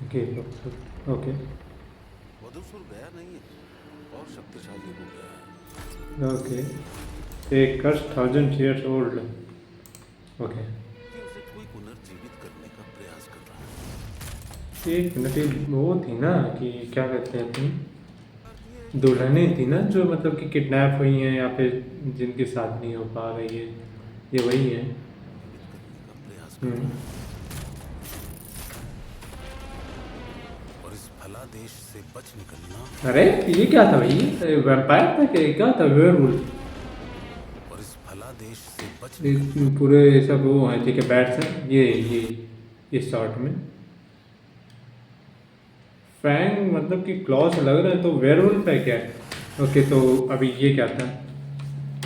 Okay okay मधुसूर गया नहीं है और शक्तिशाली हो गया है। ओके। एक कर्स 1000 years old। ओके। कि उसे कोई पुनर्जीवित करने का प्रयास कर रहा है। एक मिनट, ये वो थी ना कि क्या कहते हैं अपनी अर्थ ये है कि दुल्हनें थी ना मधुसूर जो मतलब कि किडनैप हुई हैं या फिर जिनकी शादी नहीं हो पा रही है, ये वही है। जीवित करने का प्रयास कर हम्म। रहा है और इस फलादेश से बच निकलना अरे ये क्या था भाई, वैम्पायर था क्या, ये क्या था, वेयरवुल्फ? और इस फलादेश से बच ये निकलना पूरे सब वो हैं, ठीक है, बैट्स हैं ये शॉर्ट में फैंग मतलब कि क्लॉस लग रहा है, तो वेयरवुल्फ है क्या? ओके, तो अभी ये क्या था?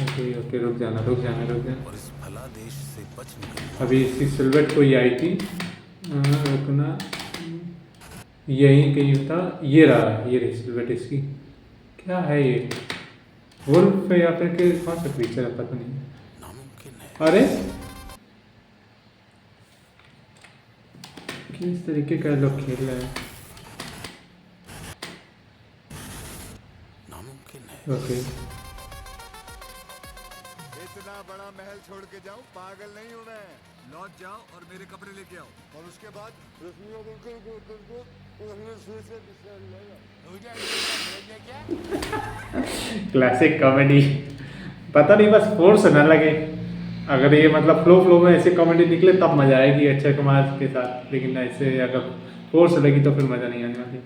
ओके ओके, रुक जाना रुक जाना रुक जाना। और इस फलादेश से बच निकलना अभी इसकी सिल्वेट कोई आई थी, रुकना, यही कहीं था, ये रहा, ये रही सिल्वेट इसकी। क्या है ये, वुल्फ या फिर के कौन सा क्रीचर है पता नहीं। नामुमकिन है। अरे किस तरीके का लोग खेल रहे हैं। नामुमकिन है। ओके। इतना बड़ा महल छोड़ के जाऊं, पागल नहीं हूं मैं। लौट जाओ और मेरे कपड़े लेके आओ, और उसके बाद रश्मियों को हो जाएगा क्या? Classic comedy. पता नहीं बस फोर्स ना लगे, अगर ये मतलब फ्लो फ्लो में ऐसे कॉमेडी निकले तब मजा आएगी अक्षय कुमार के साथ, लेकिन ऐसे अगर फोर्स लगी तो फिर मजा नहीं आने वाली।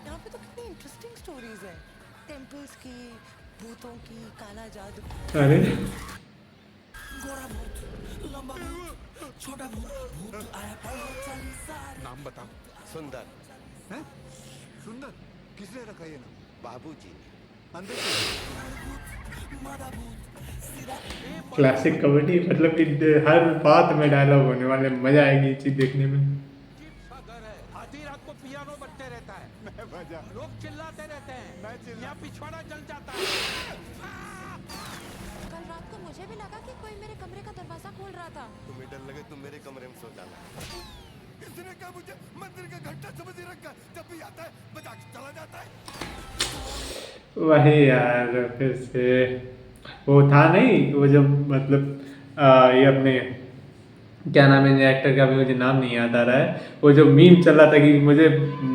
यहाँ पे तो कितनी इंटरेस्टिंग स्टोरीज है, टेम्पल्स की, भूतों की, काला जादू। अरे गोरा भूत, लंबा भूत, छोटा भूत, भूत आया पैदल चली सारी। नाम बताओ। सुंदर। हैं? सुंदर? किसने रखा ये नाम? बाबूजी। अंदर चलो। मादा भूत, सीधा क्लासिक कॉमेडी मतलब कि हर बात में डायलॉग होने वाले, मजा आएगी ये चीज देखने में। सा घर है, आधी रात को पियानो बजते रहता है, मैं बजा। लोग चिल्लाते रहते हैं, मैं चिल्ला- यहाँ पिछवाड़ा जल जाता है। कल रात को मुझे भी लगा कि कोई मेरे कमरे का दरवाजा खोल रहा था। तुम्हें डर लगे तुम मेरे कमरे में सो जाना। इसने कहा मुझे मंदिर का घंटा समझ ही रखा है, जब भी आता है बजा के चला जाता है। वही यार, फिर से वो था नहीं, वो जब मतलब ये अपने क्या नाम है एक्टर का, भी मुझे नाम नहीं याद आ रहा है, वो जो मीम चल रहा था कि मुझे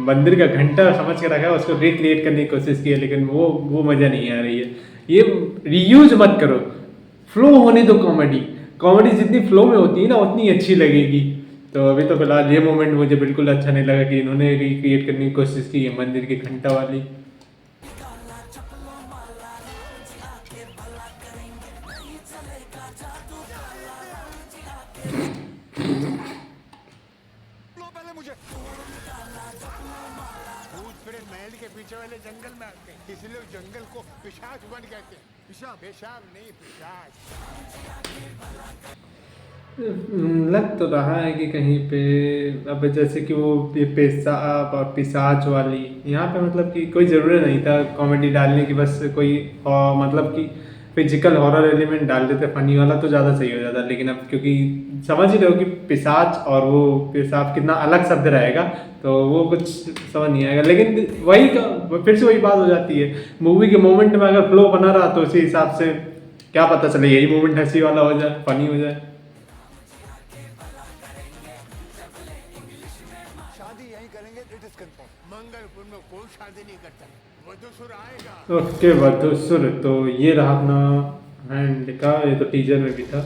मंदिर का घंटा समझ के रखा है, उसको रिक्रिएट करने की कोशिश की है, लेकिन वो मज़ा नहीं आ रही है। ये रीयूज मत करो, फ्लो होने दो। कॉमेडी कॉमेडी जितनी फ्लो में होती है ना उतनी अच्छी लगेगी। तो अभी तो फिलहाल ये मोमेंट मुझे बिल्कुल अच्छा नहीं लगा कि इन्होंने रिक्रिएट करने की कोशिश की है मंदिर के घंटा वाली। काला चपलों वाला रोज आके भला करेंगे, नहीं चलेगा जादू काला रोज आके। लो पहले मुझे। भूत फिर महल के पीछे वाले जंगल में आते हैं, इसलिए उस जंगल को पिशाच वन कहते हैं। पिशाब? पेशाब नहीं, पिशाच। लग तो रहा है कि कहीं पे, अब जैसे कि वो ये पेशाब और पिशाच वाली, यहाँ पे मतलब कि कोई ज़रूरत नहीं था कॉमेडी डालने की, बस कोई मतलब कि फिजिकल हॉरर एलिमेंट डाल देते फनी वाला तो ज़्यादा सही हो जाता। लेकिन अब क्योंकि समझ ही रहे हो कि पिशाच और वो पेशाब कितना अलग शब्द रहेगा, तो वो कुछ समझ नहीं आएगा। लेकिन वही फिर से वही बात हो जाती है, मूवी के मोमेंट में अगर फ्लो बना रहा तो उसी हिसाब से क्या पता चले यही मोमेंट हंसी वाला हो जाए, फनी हो जाए। शादी यहीं करेंगे, इट इज कंफर्म। मंगलपुर में कोई शादी नहीं करता, मधुसूर आएगा। ओके वधुसुर, तो ये रहा अपना हैंड का, ये तो टीजर में भी था।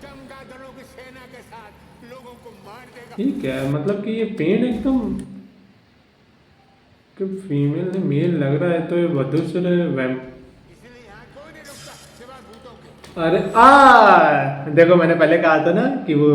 चमगादड़ों की सेना के साथ लोगों को मार देगा। ठीक है, मतलब कि ये पेड़ एकदम कि फीमेल ने मेल लग रहा है, तो ये वधुसुर वैम्प। इसलिए यहाँ कोई नहीं रुकता सिवाय भूतों के। अरे देखो मैंने पहले कहा था ना कि वो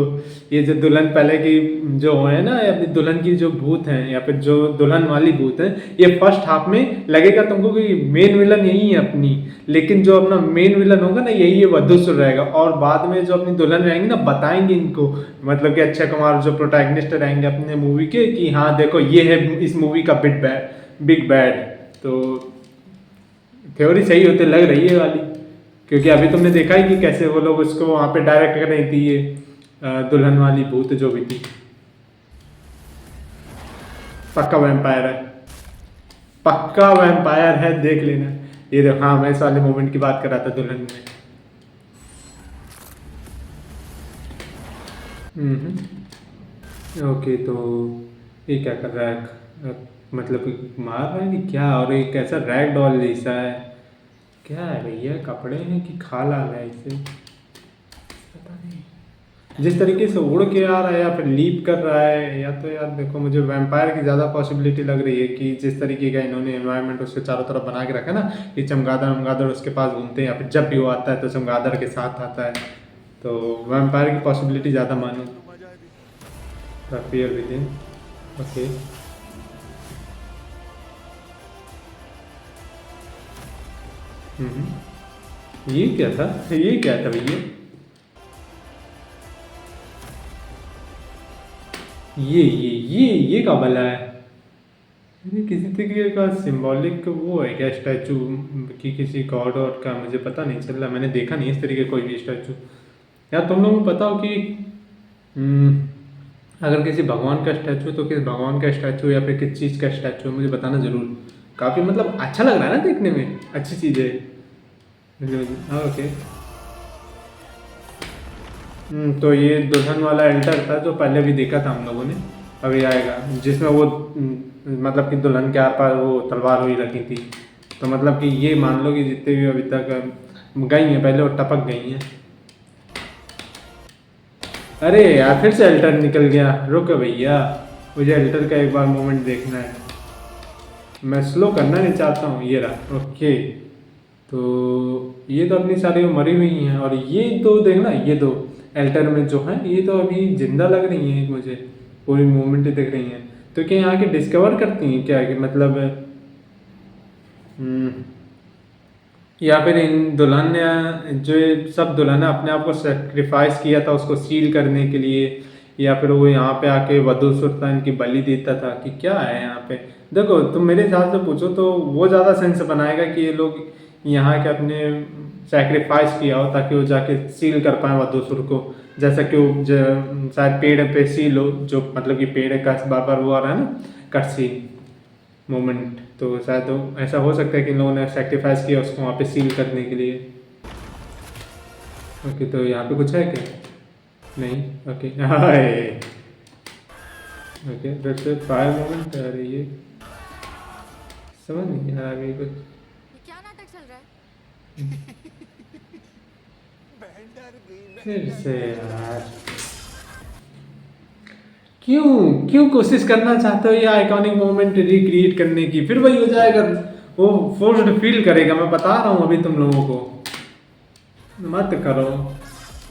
ये जो दुल्हन पहले की जो है ना, ये अपनी दुल्हन की जो भूत हैं या फिर जो दुल्हन वाली भूत है, ये फर्स्ट हाफ में लगेगा तुमको कि मेन विलन यही है अपनी, लेकिन जो अपना मेन विलन होगा ना यही ये वधुसुर रहेगा। और बाद में जो अपनी दुल्हन रहेंगी ना, बताएंगे इनको, मतलब कि अक्षय कुमार जो प्रोटैगनिस्ट रहेंगे अपने मूवी के, कि हाँ देखो ये है इस मूवी का बिग बैड। तो थ्योरी सही होते लग रही है वाली, क्योंकि अभी तुमने देखा ही कि कैसे वो लोग उसको वहाँ पे डायरेक्ट कर रही थी, ये दुल्हन वाली भूत जो भी थी। पक्का वैम्पायर है, पक्का वैम्पायर है, देख लेना। ये देखो, हाँ मैं इस वाले मोमेंट की बात कर रहा था दुल्हन में। ओके, तो ये क्या कर रहा है, मतलब कि मार रहा है कि क्या? और ये कैसा रैग डॉल जैसा है, क्या है भैया? कपड़े हैं कि खा ला रहा है इसे, पता नहीं। जिस तरीके से उड़ के आ रहा है या फिर लीप कर रहा है, या तो यार देखो, मुझे वैम्पायर की ज़्यादा पॉसिबिलिटी लग रही है कि जिस तरीके का इन्होंने एनवायरनमेंट उसके चारों तरफ बना के रखा है ना, कि चमगादड़ वमगादड़ उसके पास घूमते हैं, या फिर जब भी वो आता है तो चमगादड़ के साथ आता है, तो वैम्पायर की पॉसिबिलिटी ज़्यादा मानो। Fear with in, okay. ये क्या था, ये क्या था भैया? ये का भला है? ये किसी तरीके का सिंबॉलिक वो है क्या, स्टैचू की किसी गॉड और का? मुझे पता नहीं चल रहा, मैंने देखा नहीं इस तरीके कोई भी स्टैचू। यार तुम लोगों को पता हो कि अगर किसी भगवान का स्टैचू तो किस भगवान का स्टैचू या फिर किस चीज़ का स्टैचू है, मुझे बताना ज़रूर। काफ़ी मतलब अच्छा लग रहा है ना देखने में, अच्छी चीज़ है। हाँ ओके। तो ये दुल्हन वाला एल्टर था जो पहले भी देखा था हम लोगों ने, अभी आएगा, जिसमें वो मतलब कि दुल्हन के आर पार वो तलवार हुई रखी थी। तो मतलब कि ये मान लो कि जितने भी अभी तक गई हैं पहले वो टपक गई हैं। अरे यार फिर से अल्टर निकल गया, रुक भैया, मुझे अल्टर का एक बार मोमेंट देखना है, मैं स्लो करना नहीं चाहता हूँ। ये रहा, ओके। तो ये तो अपनी सारी मरी हुई हैं, और ये तो देखना, ये दो अल्टर में जो है ये तो अभी जिंदा लग रही हैं, मुझे पूरी मूवमेंट दिख रही हैं। तो क्या यहाँ के डिस्कवर करती हैं क्या, कि मतलब या फिर इन दुल्हन ने जो ये सब दुल्हन ने अपने आप को सेक्रीफाइस किया था उसको सील करने के लिए, या फिर वो यहाँ पे आके वधू सुल्तान की बलि देता था, कि क्या है यहाँ पे? देखो तुम मेरे हिसाब से पूछो तो वो ज़्यादा सेंस बनाएगा कि ये लोग यहाँ के अपने सेक्रीफाइस किया हो ताकि वो जाके सील कर पाए वधूसुर को, जैसा कि वो शायद पेड़ पे सील हो, जो मतलब कि पेड़ का बार बार वो आ रहा है ना, कट सीन मोमेंट, तो शायद तो ऐसा हो सकता है कि इन लोगों ने सेक्रीफाइस किया उसको वहाँ पे सील करने के लिए। ओके, तो यहाँ पे कुछ है क्या? नहीं, ओके। हाय, ओके, फिर से फायर मोमेंट आ रही है, समझ नहीं आ रही कुछ। क्या नाटक चल रहा है? फिर से यार, क्यों कोशिश करना चाहते हो ये आइकॉनिक मोमेंट रिक्रिएट करने की? फिर वही हो जाएगा, वो फोर्स्ड फील करेगा, मैं बता रहा हूँ अभी तुम लोगों को, मत करो।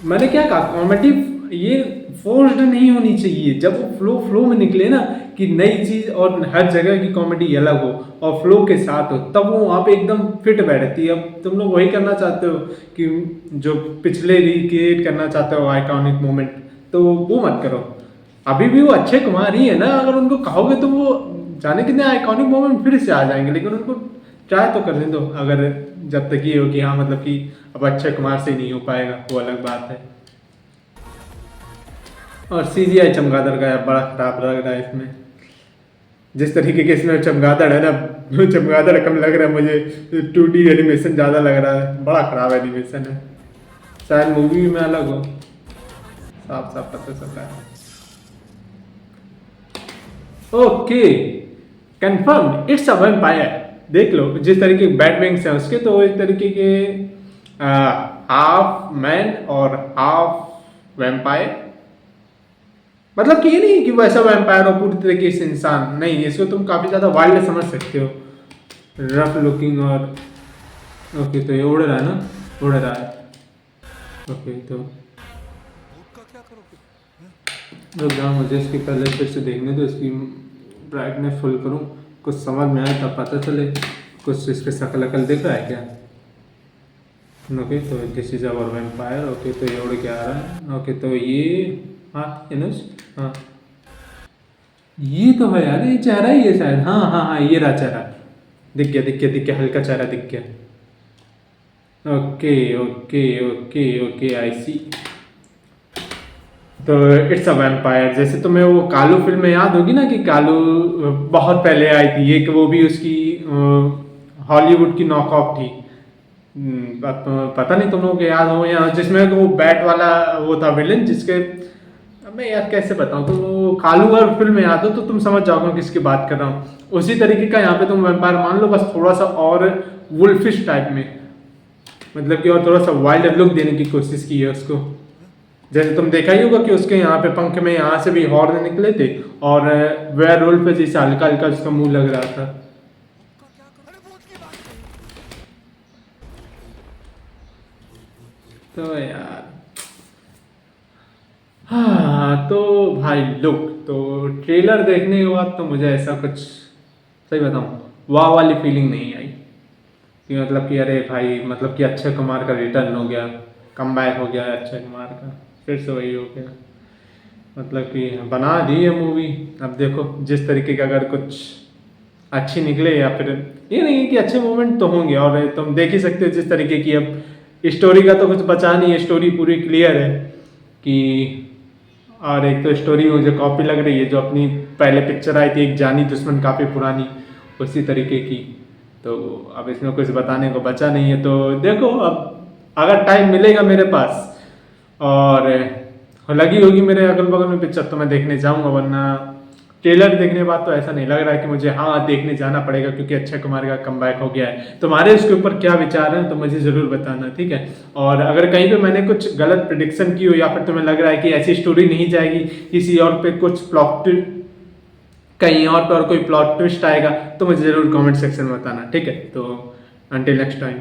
मैंने क्या कहा, कॉमेडी ये फोर्स्ड नहीं होनी चाहिए। जब वो फ्लो में निकले ना, कि नई चीज और हर जगह की कॉमेडी अलग हो और फ्लो के साथ हो, तब वो वहाँ पे एकदम फिट बैठती है। अब तुम लोग वही करना चाहते हो कि जो पिछले रिक्रिएट करना चाहते हो आइकॉनिक मोमेंट, तो वो मत करो। अभी भी वो अक्षय कुमार ही है ना, अगर उनको कहोगे तो वो जाने कितने आइकॉनिक मोमेंट फिर से आ जाएंगे, लेकिन उनको ट्राई तो करने दो। अगर जब तक ये हो कि हाँ मतलब कि अब अक्षय कुमार से नहीं हो पाएगा, वो अलग बात है। और CGI चमगादड़ का बड़ा खराब लग रहा है इसमें, जिस तरीके के इसमें चमगादड़ है ना, चमगादड़ कम लग रहा है मुझे, 2D एनिमेशन ज़्यादा लग रहा है, बड़ा खराब एनिमेशन है। शायद मूवी में अलग हो, साफ साफ पता चल रहा है। Okay, confirm it's a vampire. देख लो जिस तरीके के बैट विंग्स हैं उसके, तो एक तरीके के हाफ मैन और हाफ वैम्पायर। मतलब कि ये नहीं कि वैसा वैम्पायर हो पूरी तरीके से इंसान, नहीं, इसको तुम काफ़ी ज़्यादा वाइल्ड समझ सकते हो, रफ लुकिंग। और ओके, तो ये उड़ रहा है ना, उड़ रहा है। ओके, तो रुक जाओ, मुझे इसकी पहले फिर से देखने दो, इसकी ब्राइटनेस फुल करूँ, कुछ समझ में आए तब पता चले, कुछ इसके शकल अकल दिख रहा है क्या? ओके, तो this is our vampire. Okay, तो ये उड़ के आ रहा है। ओके, तो ये हाँ इनुस, हाँ ये तो है यार, ये चेहरा ही है शायद, हाँ हाँ हाँ, ये रहा चेहरा, दिख गया, हल्का चेहरा दिख गया। ओके ओके ओके ओके, आई सी। तो इट्स अ वैम्पायर। जैसे तुम्हें वो कालू फिल्म में याद होगी ना कि कालू बहुत पहले आई थी, एक वो भी उसकी हॉलीवुड की नॉकऑफ थी। पता नहीं तुम लोगों को याद हो या, जिसमें वो बैट वाला वो था विलन, जिसके मैं यार कैसे बताऊं, तो वो कालू और फिल्म में याद हो तो तुम समझ जाओगे किसकी बात कर रहा हूँ। उसी तरीके का यहाँ पे तुम वैम्पायर मान लो, बस थोड़ा सा और वुल्फिश टाइप में, मतलब कि और थोड़ा सा वाइल्ड लुक देने की कोशिश की है उसको। जैसे तुम देखा ही होगा कि उसके यहाँ पे पंख में यहाँ से भी हॉर्न निकले थे, और वेयर रोल पे जैसे हल्का हल्का उसका मुंह लग रहा था। तो यार हाँ, तो भाई लुक तो ट्रेलर देखने के बाद तो मुझे ऐसा कुछ, सही बताऊँ, वाह वाली फीलिंग नहीं आई कि मतलब कि अरे भाई, मतलब कि अक्षय कुमार का रिटर्न हो गया, कम बैक हो गया अक्षय कुमार का, फिर से वही हो गया। मतलब कि बना दी है मूवी, अब देखो जिस तरीके का अगर कुछ अच्छी निकले, या फिर ये नहीं है कि अच्छे मोमेंट तो होंगे, और तुम देख ही सकते हो जिस तरीके की, अब स्टोरी का तो कुछ बचा नहीं है, स्टोरी पूरी क्लियर है कि, और एक तो स्टोरी मुझे कॉपी लग रही है जो अपनी पहले पिक्चर आई थी एक जानी दुश्मन, काफ़ी पुरानी, उसी तरीके की। तो अब इसमें कुछ बताने को बचा नहीं है, तो देखो अब अगर टाइम मिलेगा मेरे पास और लगी होगी मेरे अगल बगल में पिक्चर तो मैं देखने जाऊंगा, वरना ट्रेलर देखने के बाद तो ऐसा नहीं लग रहा है कि मुझे हाँ देखने जाना पड़ेगा, क्योंकि अक्षय कुमार का कमबैक हो गया है। तुम्हारे इसके ऊपर क्या विचार हैं तो मुझे ज़रूर बताना, ठीक है। और अगर कहीं पे मैंने कुछ गलत प्रिडिक्शन की हो, या फिर तुम्हें लग रहा है कि ऐसी स्टोरी नहीं जाएगी, किसी और पे कुछ प्लॉट, कहीं और पे और कोई प्लॉट ट्विस्ट आएगा, तो मुझे ज़रूर कमेंट सेक्शन में बताना, ठीक है। तो अंटिल नेक्स्ट टाइम।